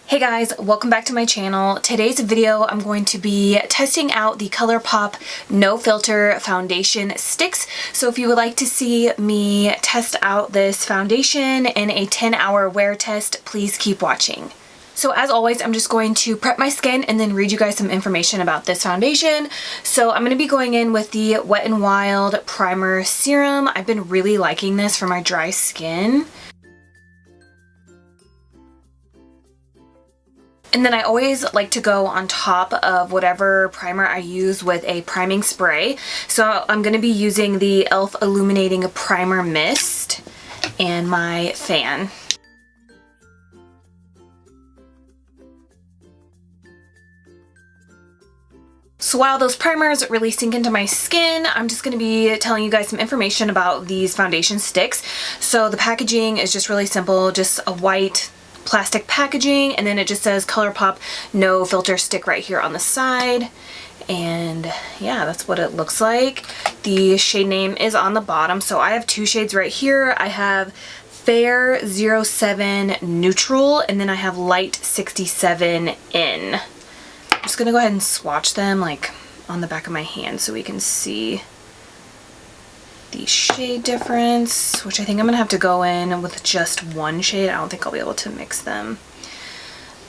Hey guys, welcome back to my channel. Today's video I'm going to be testing out the Colourpop No Filter Foundation Stix. So if you would like to see me test out this foundation in a 10-hour wear test, please keep watching. So as always, I'm just going to prep my skin and then read you guys some information about this foundation. So I'm going to be going in with the Wet n Wild Primer Serum. I've been really liking this for my dry skin. And then I always like to go on top of whatever primer I use with a priming spray. So I'm going to be using the e.l.f. Illuminating Primer Mist and my fan. So while those primers really sink into my skin, I'm just going to be telling you guys some information about these foundation sticks. So the packaging is just really simple, just a white plastic packaging, and then it just says Colourpop No Filter Stick right here on the side. And yeah, that's what it looks like. The shade name is on the bottom. So I have two shades right here. I have Fair 07 Neutral, and then I have Light 67 In. I'm just gonna go ahead and swatch them like on the back of my hand so we can see the shade difference, which I think I'm gonna have to go in with just one shade. I don't think I'll be able to mix them.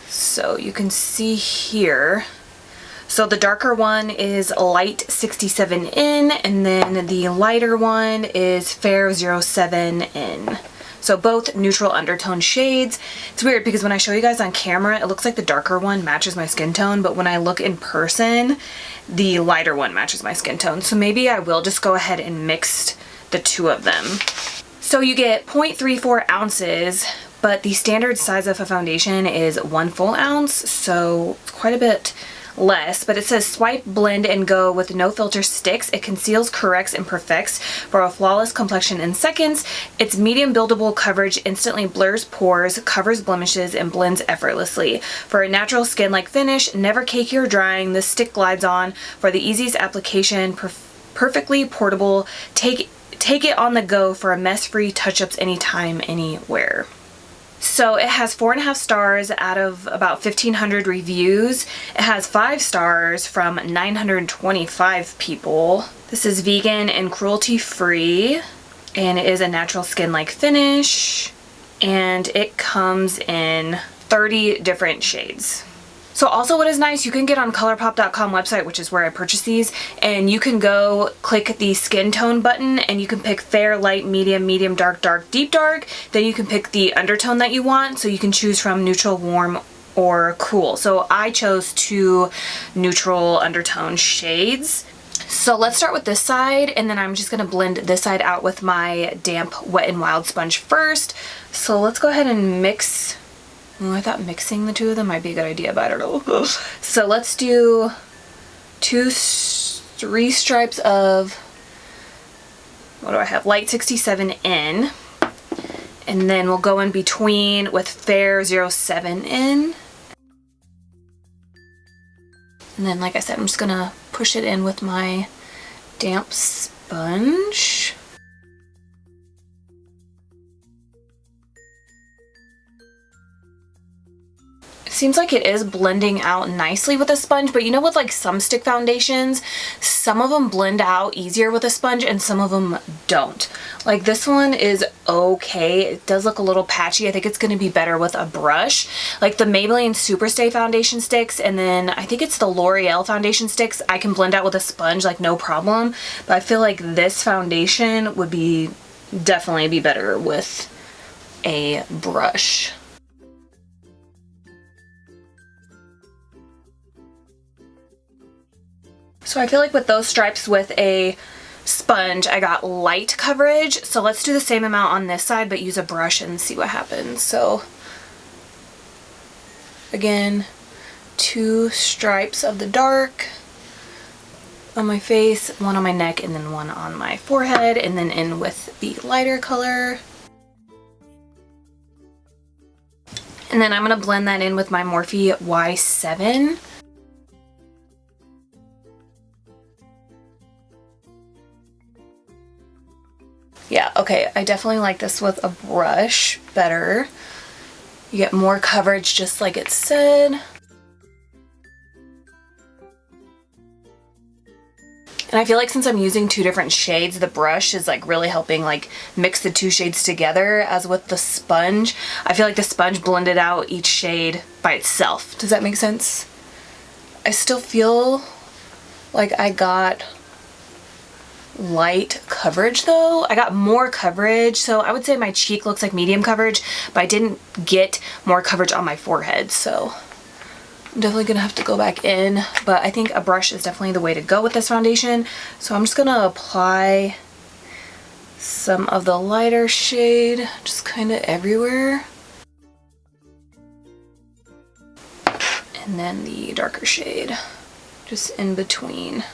So you can see here, so the darker one is Light 67 In, and then the lighter one is Fair 07 In. So both neutral undertone shades. It's weird because when I show you guys on camera, it looks like the darker one matches my skin tone, but when I look in person, the lighter one matches my skin tone. So maybe I will just go ahead and mix the two of them. So you get 0.34 ounces, but the standard size of a foundation is 1 full ounce, so it's quite a bit less, but it says swipe, blend, and go with no filter sticks. It conceals, corrects, and perfects for a flawless complexion in seconds. Its medium buildable coverage instantly blurs pores, covers blemishes, and blends effortlessly. For a natural skin-like finish, never cakey or drying, this stick glides on for the easiest application, perfectly portable. Take it on the go for a mess-free touch-ups anytime, anywhere. So it has 4.5 stars out of about 1,500 reviews. It has 5 stars from 925 people. This is vegan and cruelty-free, and it is a natural skin-like finish, and it comes in 30 different shades. So also what is nice, you can get on Colourpop.com website, which is where I purchased these, and you can go click the skin tone button and you can pick fair, light, medium, medium, dark, dark, deep dark. Then you can pick the undertone that you want, so you can choose from neutral, warm, or cool. So I chose 2 neutral undertone shades. So let's start with this side, and then I'm just going to blend this side out with my damp Wet n Wild sponge first. So let's go ahead and mix. Oh, I thought mixing the two of them might be a good idea, but I don't know. So let's do 3 stripes of, what do I have? Light 67 In. And then we'll go in between with Fair 07 In. And then, like I said, I'm just gonna push it in with my damp sponge. Seems like it is blending out nicely with a sponge, but you know, with like some stick foundations, some of them blend out easier with a sponge and some of them don't. Like this one is okay. It does look a little patchy. I think it's going to be better with a brush. Like the Maybelline Superstay foundation sticks, and then I think it's the L'Oreal foundation sticks, I can blend out with a sponge like no problem, but I feel like this foundation would be definitely be better with a brush. So I feel like with those stripes with a sponge, I got light coverage. So let's do the same amount on this side, but use a brush and see what happens. So again, 2 stripes of the dark on my face, 1 on my neck, and then 1 on my forehead, and then in with the lighter color. And then I'm going to blend that in with my Morphe Y7. Yeah, okay, I definitely like this with a brush better. You get more coverage just like it said. And I feel like since I'm using two different shades, the brush is like really helping like mix the two shades together, as with the sponge. I feel like the sponge blended out each shade by itself. Does that make sense? I still feel like I got light coverage though. I got more coverage, so I would say my cheek looks like medium coverage, but I didn't get more coverage on my forehead, so I'm definitely gonna have to go back in, but I think a brush is definitely the way to go with this foundation. So I'm just gonna apply some of the lighter shade just kind of everywhere, and then the darker shade just in between.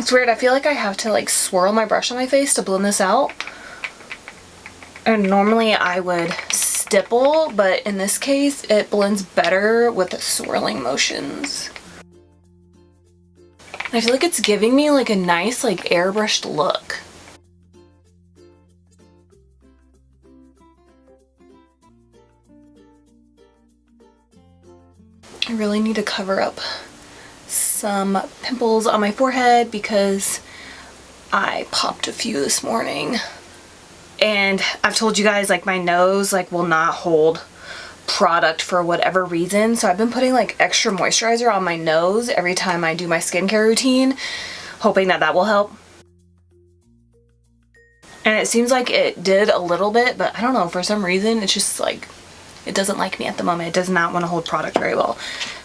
It's weird, I feel like I have to like swirl my brush on my face to blend this out. And normally I would stipple, but in this case it blends better with the swirling motions. I feel like it's giving me like a nice like airbrushed look. I really need to cover up some pimples on my forehead because I popped a few this morning. And I've told you guys like my nose like will not hold product for whatever reason, so I've been putting like extra moisturizer on my nose every time I do my skincare routine, hoping that that will help. And it seems like it did a little bit, but I don't know, for some reason it's just like it doesn't like me at the moment. It does not want to hold product very well.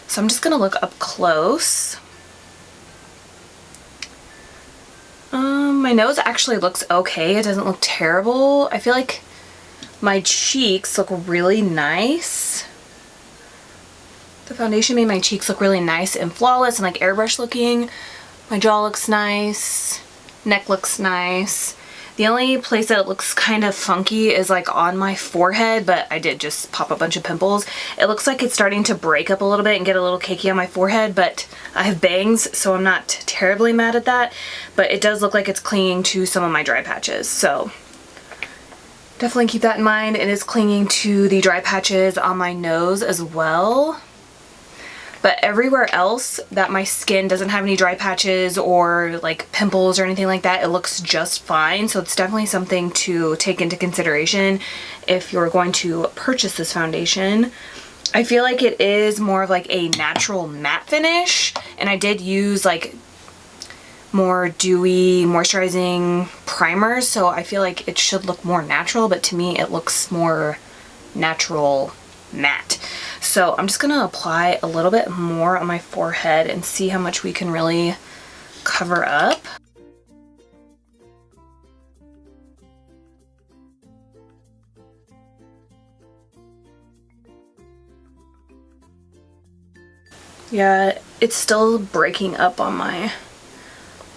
So I'm just gonna look up close. My nose actually looks okay. It doesn't look terrible. I feel like my cheeks look really nice. The foundation made my cheeks look really nice and flawless and like airbrush looking. My jaw looks nice. Neck looks nice. The only place that it looks kind of funky is like on my forehead, but I did just pop a bunch of pimples. It looks like it's starting to break up a little bit and get a little cakey on my forehead, but I have bangs, so I'm not terribly mad at that. But it does look like it's clinging to some of my dry patches, so definitely keep that in mind. It is clinging to the dry patches on my nose as well. But everywhere else that my skin doesn't have any dry patches or like pimples or anything like that, it looks just fine. So it's definitely something to take into consideration if you're going to purchase this foundation. I feel like it is more of like a natural matte finish, and I did use like more dewy moisturizing primers, so I feel like it should look more natural, but to me it looks more natural matte. So I'm just gonna apply a little bit more on my forehead and see how much we can really cover up. Yeah, it's still breaking up on my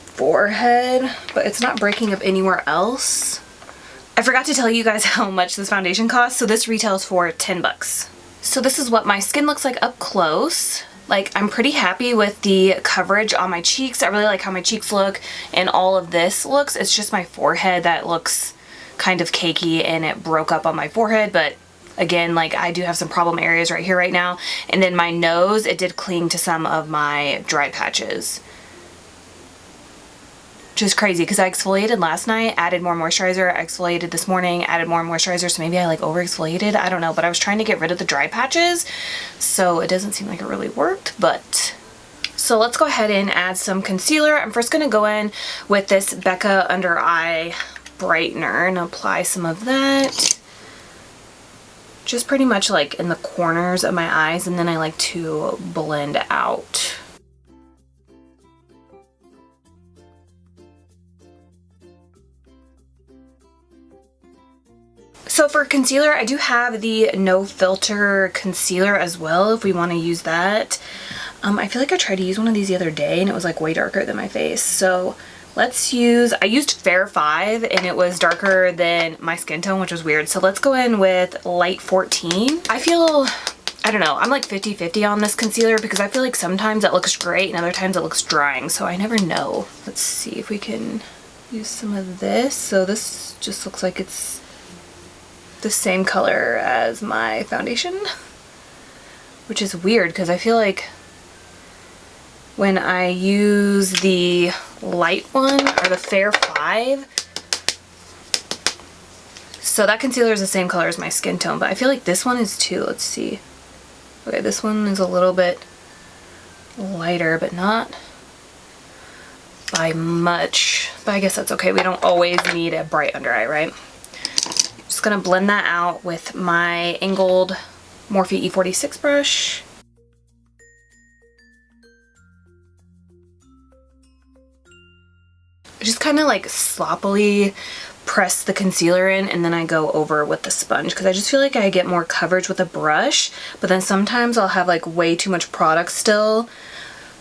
forehead, but it's not breaking up anywhere else. I forgot to tell you guys how much this foundation costs. So this retails for 10 bucks. So this is what my skin looks like up close. Like, I'm pretty happy with the coverage on my cheeks. I really like how my cheeks look and all of this looks. It's just my forehead that looks kind of cakey and it broke up on my forehead, but again, like I do have some problem areas right here right now. And then my nose, it did cling to some of my dry patches. Just crazy because I exfoliated last night, added more moisturizer, I exfoliated this morning, added more moisturizer, so maybe I like over exfoliated, I don't know, but I was trying to get rid of the dry patches, so it doesn't seem like it really worked, but... So let's go ahead and add some concealer. I'm first going to go in with this Becca Under Eye Brightener and apply some of that. Just pretty much like in the corners of my eyes, and then I like to blend out. So for concealer, I do have the No Filter concealer as well, if we want to use that. I feel like I tried to use one of these the other day and it was like way darker than my face. So let's use, I used Fair 5 and it was darker than my skin tone, which was weird. So let's go in with Light 14. I feel I don't know, I'm like 50-50 on this concealer because I feel like sometimes it looks great and other times it looks drying, so I never know. Let's see if we can use some of this. So this just looks like it's the same color as my foundation, which is weird because I feel like when I use the light one or the Fair 5, so that concealer is the same color as my skin tone, but I feel like this one is too. Let's see. Okay, this one is a little bit lighter, but not by much. But I guess that's okay. We don't always need a bright under eye, right? Just gonna blend that out with my angled Morphe E46 brush. Just kind of like sloppily press the concealer in, and then I go over with the sponge because I just feel like I get more coverage with a brush, but then sometimes I'll have like way too much product still,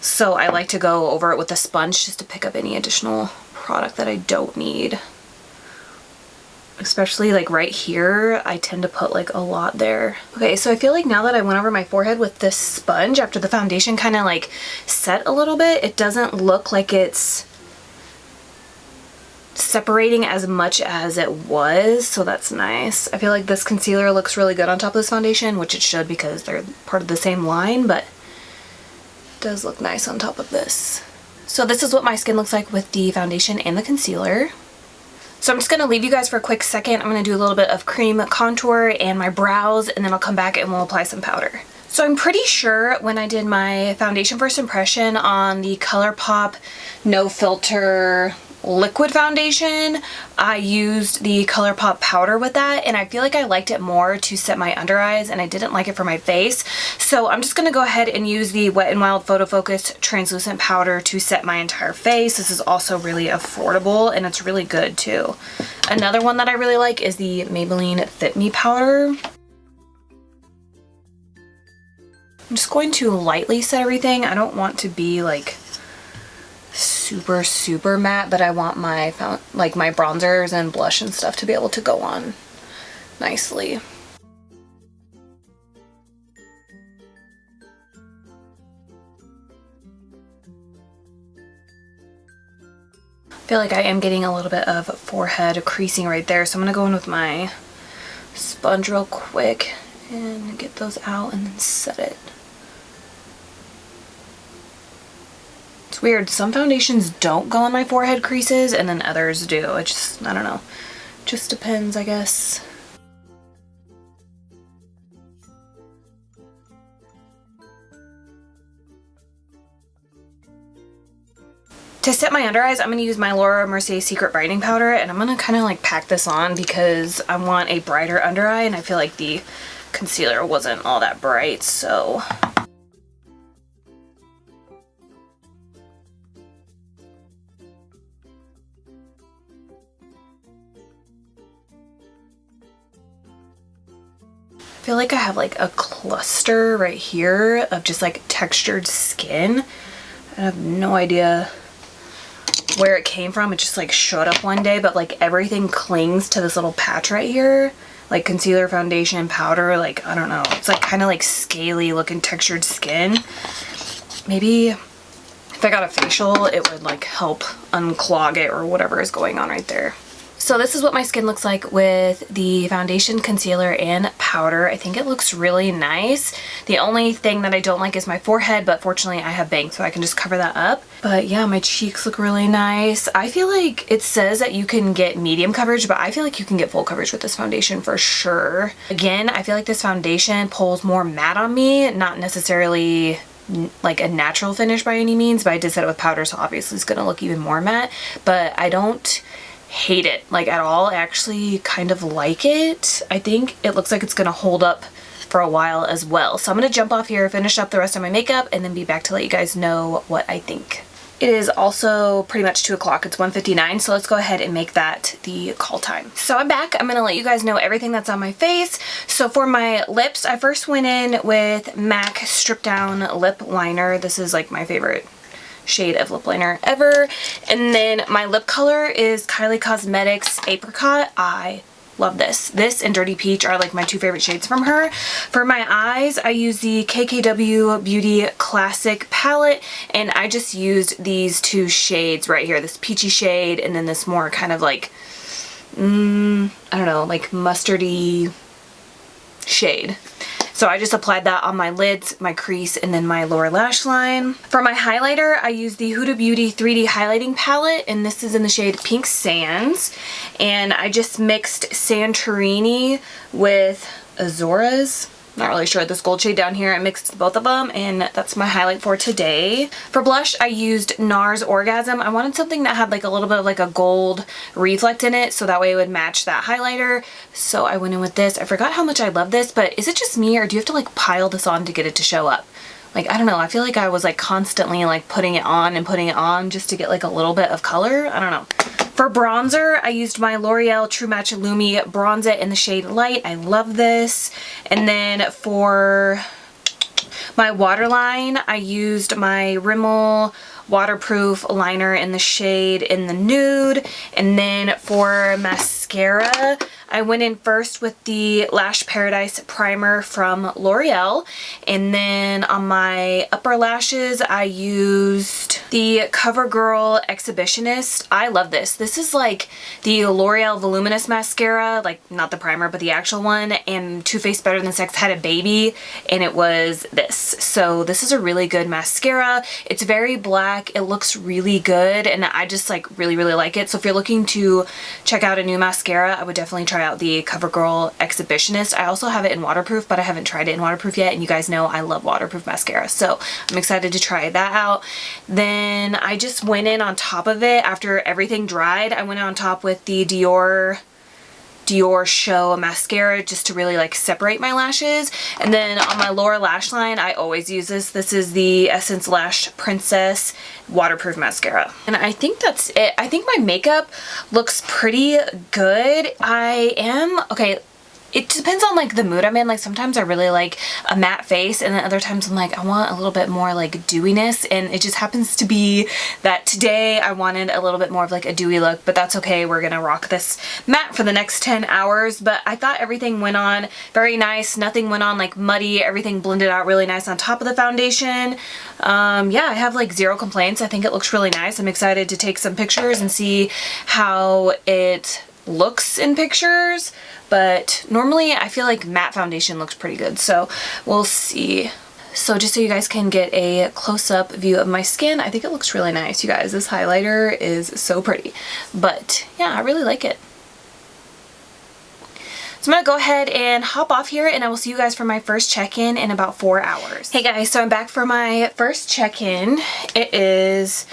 so I like to go over it with a sponge just to pick up any additional product that I don't need. Especially like right here, I tend to put like a lot there. Okay, so I feel like now that I went over my forehead with this sponge after the foundation kind of like set a little bit, it doesn't look like it's separating as much as it was, so that's nice. I feel like this concealer looks really good on top of this foundation, which it should because they're part of the same line, but it does look nice on top of this. So this is what my skin looks like with the foundation and the concealer. So I'm just going to leave you guys for a quick second. I'm going to do a little bit of cream contour and my brows, and then I'll come back and we'll apply some powder. So I'm pretty sure when I did my foundation first impression on the Colourpop No Filter liquid foundation, I used the Colourpop powder with that, and I feel like I liked it more to set my under eyes, and I didn't like it for my face. So I'm just going to go ahead and use the Wet n Wild Photo Focus translucent powder to set my entire face. This is also really affordable and it's really good too. Another one that I really like is the Maybelline Fit Me powder. I'm just going to lightly set everything. I don't want to be like super matte, but I want my my bronzers and blush and stuff to be able to go on nicely. I feel like I am getting a little bit of forehead creasing right there, so I'm gonna go in with my sponge real quick and get those out and then set it. It's weird, some foundations don't go on my forehead creases and then others do. It just, I don't know, just depends, I guess. To set my under eyes, I'm going to use my Laura Mercier Secret Brightening Powder, and I'm going to kind of like pack this on because I want a brighter under eye, and I feel like the concealer wasn't all that bright, so I feel like I have like a cluster right here of just like textured skin. I have no idea where it came from. It just like showed up one day, but like everything clings to this little patch right here. Like concealer, foundation, powder, like I don't know. It's like kind of like scaly looking textured skin. Maybe if I got a facial, it would like help unclog it or whatever is going on right there. So this is what my skin looks like with the foundation, concealer, and powder. I think it looks really nice. The only thing that I don't like is my forehead, but fortunately I have bangs, so I can just cover that up. But yeah, my cheeks look really nice. I feel like it says that you can get medium coverage, but I feel like you can get full coverage with this foundation for sure. Again, I feel like this foundation pulls more matte on me, not necessarily like a natural finish by any means, but I did set it with powder, so obviously it's gonna look even more matte. But I don't hate it like at all. I actually kind of like it. I think it looks like it's gonna hold up for a while as well. So I'm gonna jump off here, finish up the rest of my makeup, and then be back to let you guys know what I think. It is also pretty much 2 o'clock. It's 1:59, so let's go ahead and make that the call time. So I'm back. I'm gonna let you guys know everything that's on my face. So for my lips, I first went in with MAC Strip Down Lip Liner. This is like my favorite shade of lip liner ever. And then my lip color is Kylie Cosmetics Apricot. I Love this. This and Dirty Peach are like my two favorite shades from her. For my eyes, I use the KKW Beauty Classic palette, and I just used these two shades right here. This peachy shade and then this more kind of like, I don't know, like mustardy shade. So I just applied that on my lids, my crease, and then my lower lash line. For my highlighter, I use the Huda Beauty 3D highlighting palette, and this is in the shade Pink Sands. And I just mixed Santorini with Azora's. Not really sure, this gold shade down here. I mixed both of them, and that's my highlight for today. For blush, I used NARS Orgasm. I wanted something that had like a little bit of like a gold reflect in it, so that way it would match that highlighter. So I went in with this. I forgot how much I love this, but is it just me, or do you have to like pile this on to get it to show up? Like, I don't know. I feel like I was like constantly like putting it on and putting it on just to get like a little bit of color. I don't know. For bronzer, I used my L'Oreal True Match Lumi Bronze It in the shade Light. I love this. And then for my waterline, I used my Rimmel waterproof liner in the shade in the nude. And then for mascara, I went in first with the Lash Paradise primer from L'Oreal, and then on my upper lashes I used the CoverGirl Exhibitionist. I love this. This is like the L'Oreal Voluminous Mascara, like not the primer but the actual one, and Too Faced Better Than Sex had a baby and it was this. So this is a really good mascara. It's very black. It looks really good and I just like really like it. So if you're looking to check out a new mascara, I would definitely try out the CoverGirl Exhibitionist. I also have it in waterproof, but I haven't tried it in waterproof yet, and you guys know I love waterproof mascara, so I'm excited to try that out. Then I just went in on top of it after everything dried. I went on top with the Dior Show mascara just to really like separate my lashes. And then on my lower lash line, I always use this. This is the Essence Lash Princess waterproof mascara. And I think that's it. I think my makeup looks pretty good. Okay, it depends on like the mood I'm in. Like sometimes I really like a matte face, and then other times I'm like, I want a little bit more like dewiness, and it just happens to be that today I wanted a little bit more of like a dewy look, but that's okay. We're gonna rock this matte for the next 10 hours. But I thought everything went on very nice. Nothing went on like muddy. Everything blended out really nice on top of the foundation. Yeah, I have like zero complaints. I think it looks really nice. I'm excited to take some pictures and see how it looks in pictures, but normally I feel like matte foundation looks pretty good, so we'll see. So just so you guys can get a close-up view of my skin, I think it looks really nice, you guys. This highlighter is so pretty, but yeah, I really like it. So I'm gonna go ahead and hop off here, and I will see you guys for my first check-in in about 4 hours. Hey guys, so I'm back for my first check-in. It is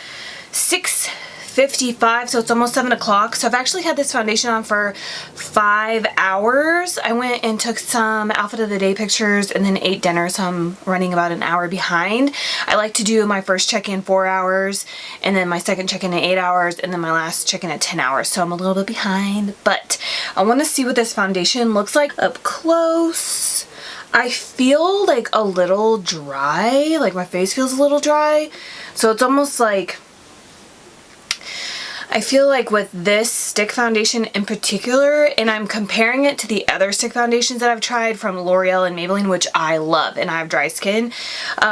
6:55, so it's almost 7 o'clock. So I've actually had this foundation on for 5 hours. I went and took some outfit of the day pictures and then ate dinner, so I'm running about an hour behind. I like to do my first check-in 4 hours, and then my second check-in at 8 hours, and then my last check-in at 10 hours. So I'm a little bit behind, but I want to see what this foundation looks like up close. I feel like a little dry, like my face feels a little dry. So it's almost like, I feel like with this stick foundation in particular, and I'm comparing it to the other stick foundations that I've tried from L'Oreal and Maybelline, which I love, and I have dry skin,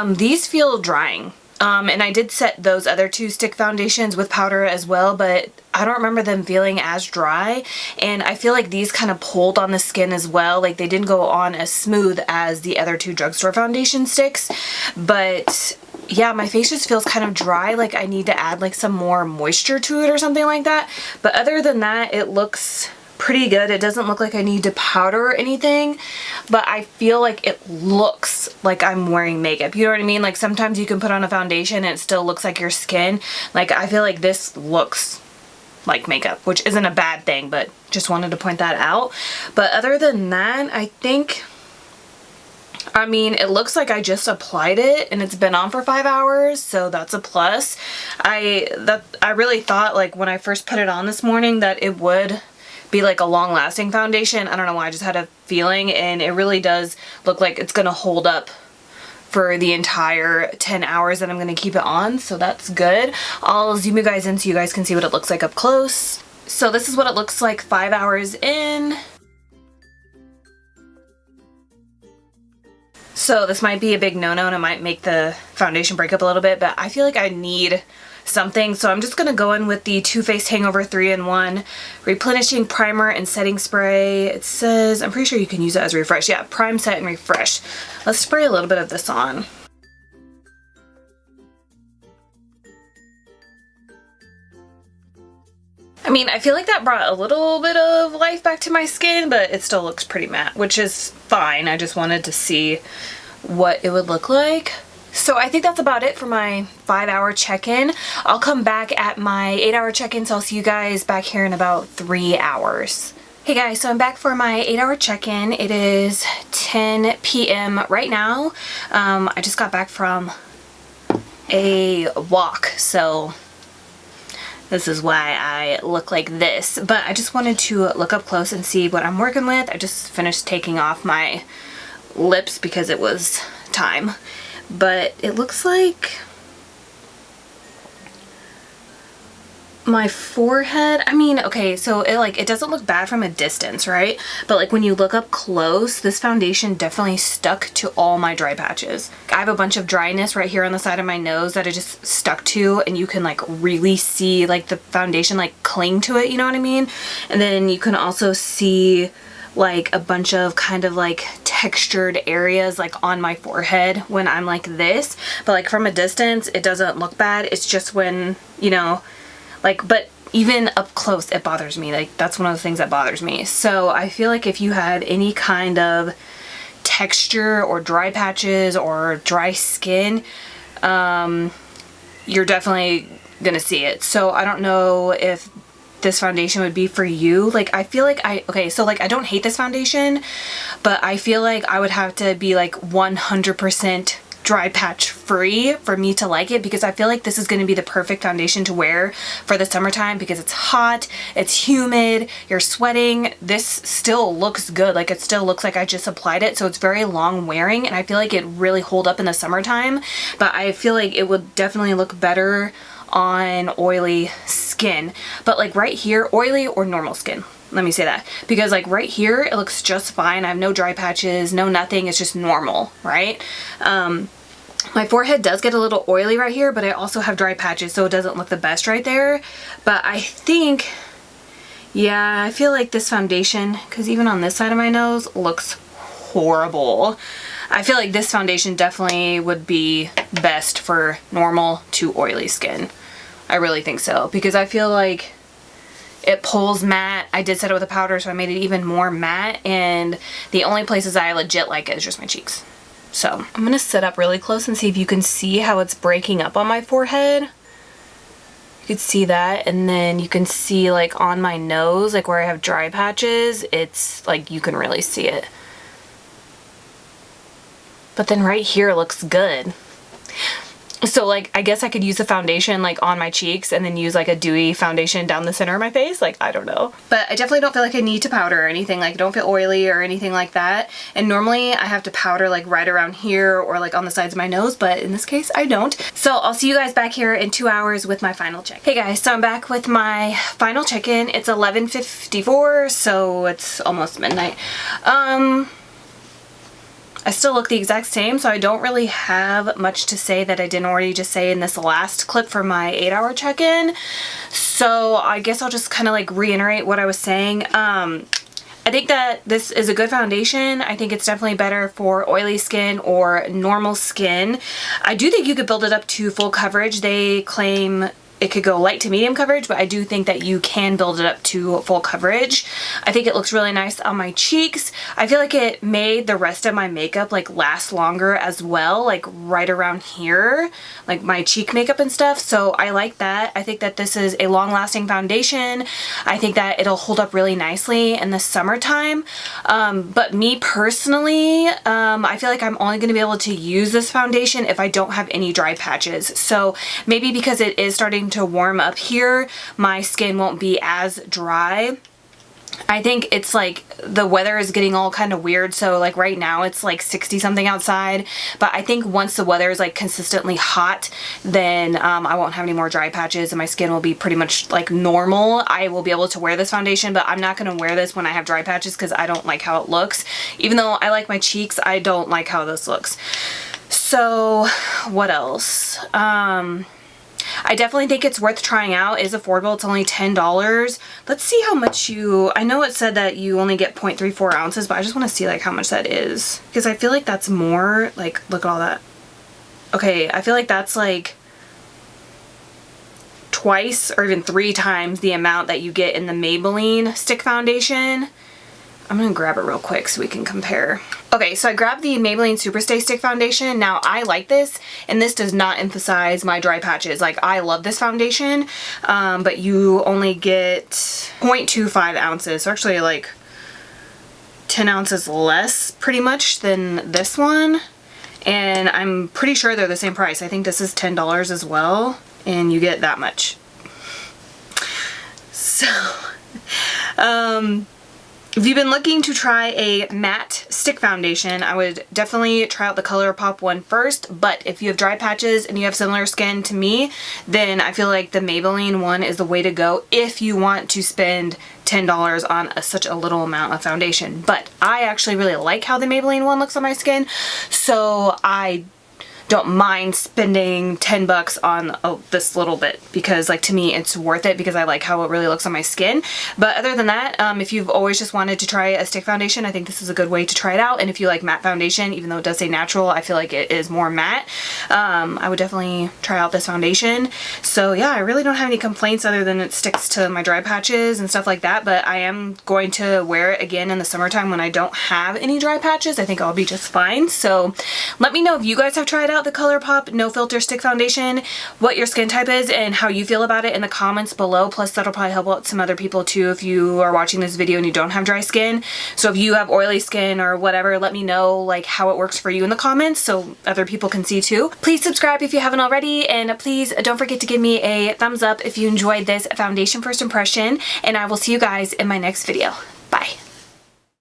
these feel drying. And I did set those other two stick foundations with powder as well, but I don't remember them feeling as dry. And I feel like these kind of pulled on the skin as well. Like they didn't go on as smooth as the other two drugstore foundation sticks. But yeah, my face just feels kind of dry. Like I need to add like some more moisture to it or something like that. But other than that, it looks pretty good. It doesn't look like I need to powder or anything, but I feel like it looks like I'm wearing makeup. You know what I mean? Like sometimes you can put on a foundation and it still looks like your skin. Like I feel like this looks like makeup, which isn't a bad thing, but just wanted to point that out. But other than that, I think, I mean, it looks like I just applied it and it's been on for 5 hours, so that's a plus. I really thought like when I first put it on this morning that it would be like a long-lasting foundation. I don't know why, I just had a feeling, and it really does look like it's gonna hold up for the entire 10 hours that I'm gonna keep it on, so that's good. I'll zoom you guys in so you guys can see what it looks like up close. So this is what it looks like 5 hours in. So this might be a big no-no and it might make the foundation break up a little bit, but I feel like I need something. So I'm just going to go in with the Too Faced Hangover 3-in-1 Replenishing Primer and Setting Spray. It says, I'm pretty sure you can use it as a refresh. Yeah, prime, set, and refresh. Let's spray a little bit of this on. I mean, I feel like that brought a little bit of life back to my skin, but it still looks pretty matte, which is fine. I just wanted to see what it would look like. So I think that's about it for my 5-hour check-in. I'll come back at my 8-hour check-in, so I'll see you guys back here in about 3 hours. Hey guys, so I'm back for my 8-hour check-in. It is 10 p.m. right now. I just got back from a walk, so this is why I look like this. But I just wanted to look up close and see what I'm working with. I just finished taking off my lips because it was time. But it looks like my forehead, I mean, okay, so it doesn't look bad from a distance, right? But like when you look up close, this foundation definitely stuck to all my dry patches. I have a bunch of dryness right here on the side of my nose that I just stuck to, and you can like really see like the foundation like cling to it, you know what I mean? And then you can also see like a bunch of kind of like textured areas like on my forehead when I'm like this. But like from a distance, it doesn't look bad. It's just when, you know, like, but even up close, it bothers me. Like, that's one of the things that bothers me. So I feel like if you had any kind of texture or dry patches or dry skin, you're definitely gonna see it. So I don't know if this foundation would be for you. Like, I feel like okay, so like I don't hate this foundation, but I feel like I would have to be like 100% dry patch free for me to like it, because I feel like this is going to be the perfect foundation to wear for the summertime because it's hot, it's humid, you're sweating. This still looks good. Like, it still looks like I just applied it, so it's very long wearing, and I feel like it really hold up in the summertime. But I feel like it would definitely look better on oily skin. But like right here, oily or normal skin, let me say that, because like right here it looks just fine. I have no dry patches, no nothing. It's just normal, right? My forehead does get a little oily right here, but I also have dry patches, so it doesn't look the best right there. But I think, yeah, I feel like this foundation, because even on this side of my nose, looks horrible. I feel like this foundation definitely would be best for normal to oily skin. I really think so, because I feel like it pulls matte. I did set it with a powder, so I made it even more matte, and the only places I legit like it is just my cheeks. So I'm gonna sit up really close and see if you can see how it's breaking up on my forehead. You could see that, and then you can see like on my nose, like where I have dry patches, it's like you can really see it. But then right here looks good. So like, I guess I could use a foundation like on my cheeks and then use like a dewy foundation down the center of my face. Like, I don't know. But I definitely don't feel like I need to powder or anything. Like, I don't feel oily or anything like that. And normally I have to powder like right around here or like on the sides of my nose, but in this case I don't. So I'll see you guys back here in 2 hours with my final check. Hey guys, so I'm back with my final check-in. It's 11:54, so it's almost midnight. I still look the exact same, so I don't really have much to say that I didn't already just say in this last clip for my 8-hour check-in. So I guess I'll just kind of like reiterate what I was saying. I think that this is a good foundation. I think it's definitely better for oily skin or normal skin. I do think you could build it up to full coverage. They claim it could go light to medium coverage, but I do think that you can build it up to full coverage. I think it looks really nice on my cheeks. I feel like it made the rest of my makeup like last longer as well, like right around here, like my cheek makeup and stuff. So I like that. I think that this is a long-lasting foundation. I think that it'll hold up really nicely in the summertime. But me personally, I feel like I'm only going to be able to use this foundation if I don't have any dry patches. So maybe because it is starting to warm up here, my skin won't be as dry. I think it's like the weather is getting all kind of weird, so like right now it's like 60 something outside, but I think once the weather is like consistently hot, then I won't have any more dry patches and my skin will be pretty much like normal. I will be able to wear this foundation, but I'm not going to wear this when I have dry patches because I don't like how it looks. Even though I like my cheeks, I don't like how this looks. So what else? I definitely think it's worth trying out. It's affordable. It's only $10. Let's see how much I know it said that you only get 0.34 ounces, but I just want to see like how much that is. Because I feel like that's more, like, look at all that. Okay, I feel like that's like twice or even 3 times the amount that you get in the Maybelline stick foundation. I'm gonna grab it real quick so we can compare. Okay, so I grabbed the Maybelline Superstay Stick Foundation. Now, I like this, and this does not emphasize my dry patches. Like, I love this foundation, but you only get 0.25 ounces. So actually, like, 10 ounces less, pretty much, than this one. And I'm pretty sure they're the same price. I think this is $10 as well, and you get that much. So, if you've been looking to try a matte stick foundation, I would definitely try out the Colourpop one first, but if you have dry patches and you have similar skin to me, then I feel like the Maybelline one is the way to go if you want to spend $10 on such a little amount of foundation. But I actually really like how the Maybelline one looks on my skin, so I don't mind spending 10 bucks on this little bit, because like to me it's worth it because I like how it really looks on my skin. But other than that, if you've always just wanted to try a stick foundation, I think this is a good way to try it out. And if you like matte foundation, even though it does say natural, I feel like it is more matte. I would definitely try out this foundation. So yeah, I really don't have any complaints other than it sticks to my dry patches and stuff like that, but I am going to wear it again in the summertime when I don't have any dry patches. I think I'll be just fine. So let me know if you guys have tried out the Colourpop No Filter Stick Foundation, what your skin type is, and how you feel about it in the comments below. Plus, that'll probably help out some other people too if you are watching this video and you don't have dry skin. So if you have oily skin or whatever, let me know like how it works for you in the comments so other people can see too. Please subscribe if you haven't already, and please don't forget to give me a thumbs up if you enjoyed this foundation first impression, and I will see you guys in my next video. Bye.